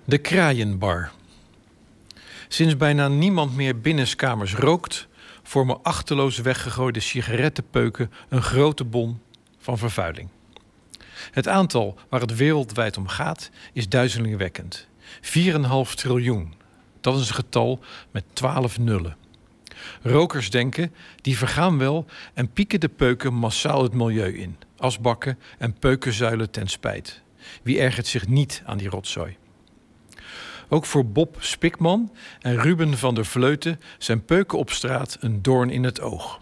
De kraaienbar. Sinds bijna niemand meer binnenskamers rookt, vormen achteloos weggegooide sigarettenpeuken een grote bron van vervuiling. Het aantal waar het wereldwijd om gaat is duizelingwekkend. 4,5 triljoen. Dat is een getal met 12 nullen. Rokers denken, die vergaan wel en pieken de peuken massaal het milieu in. Asbakken en peukenzuilen ten spijt. Wie ergert zich niet aan die rotzooi? Ook voor Bob Spikman en Ruben van der Vleuten zijn peuken op straat een doorn in het oog.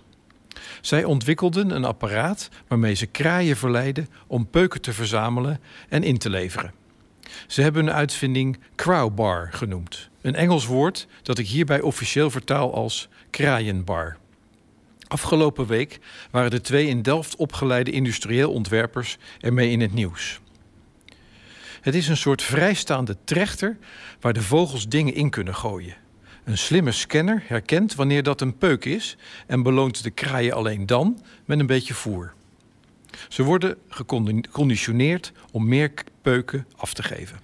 Zij ontwikkelden een apparaat waarmee ze kraaien verleiden om peuken te verzamelen en in te leveren. Ze hebben hun uitvinding Crowbar genoemd. Een Engels woord dat ik hierbij officieel vertaal als kraaienbar. Afgelopen week waren de 2 in Delft opgeleide industrieel ontwerpers ermee in het nieuws. Het is een soort vrijstaande trechter waar de vogels dingen in kunnen gooien. Een slimme scanner herkent wanneer dat een peuk is en beloont de kraaien alleen dan met een beetje voer. Ze worden geconditioneerd om meer peuken af te geven.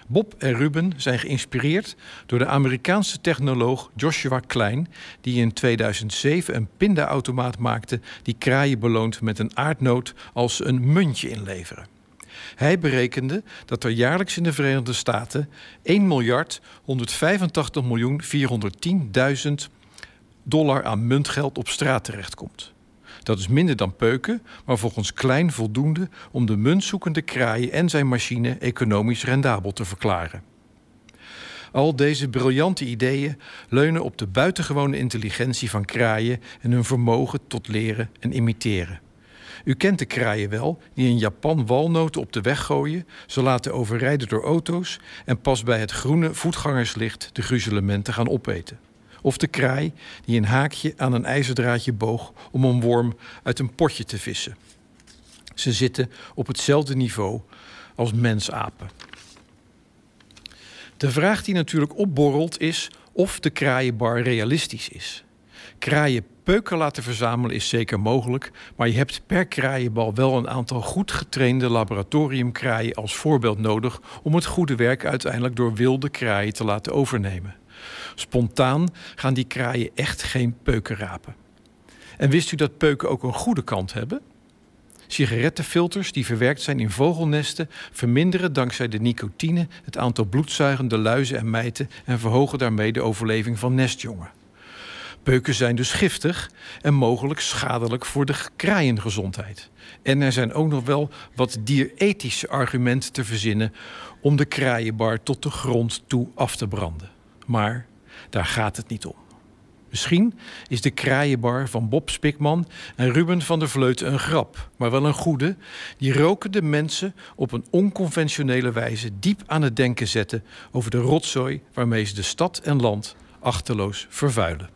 Bob en Ruben zijn geïnspireerd door de Amerikaanse technoloog Joshua Klein, die in 2007 een pindaautomaat maakte die kraaien beloont met een aardnoot als ze een muntje inleveren. Hij berekende dat er jaarlijks in de Verenigde Staten 1.185.410.000 dollar aan muntgeld op straat terechtkomt. Dat is minder dan peuken, maar volgens Klein voldoende om de muntzoekende kraaien en zijn machine economisch rendabel te verklaren. Al deze briljante ideeën leunen op de buitengewone intelligentie van kraaien en hun vermogen tot leren en imiteren. U kent de kraaien wel, die in Japan walnoten op de weg gooien, ze laten overrijden door auto's en pas bij het groene voetgangerslicht de gruzelementen gaan opeten. Of de kraai die een haakje aan een ijzerdraadje boog om een worm uit een potje te vissen. Ze zitten op hetzelfde niveau als mensapen. De vraag die natuurlijk opborrelt is of de kraaienbar realistisch is. Kraaien peuken laten verzamelen is zeker mogelijk, maar je hebt per kraaienbal wel een aantal goed getrainde laboratoriumkraaien als voorbeeld nodig om het goede werk uiteindelijk door wilde kraaien te laten overnemen. Spontaan gaan die kraaien echt geen peuken rapen. En wist u dat peuken ook een goede kant hebben? Sigarettenfilters die verwerkt zijn in vogelnesten verminderen dankzij de nicotine het aantal bloedzuigende luizen en mijten en verhogen daarmee de overleving van nestjongen. Peuken zijn dus giftig en mogelijk schadelijk voor de kraaiengezondheid. En er zijn ook nog wel wat dierethische argumenten te verzinnen om de kraaienbar tot de grond toe af te branden. Maar daar gaat het niet om. Misschien is de kraaienbar van Bob Spikman en Ruben van der Vleuten een grap, maar wel een goede, die rokende mensen op een onconventionele wijze diep aan het denken zetten over de rotzooi waarmee ze de stad en land achterloos vervuilen.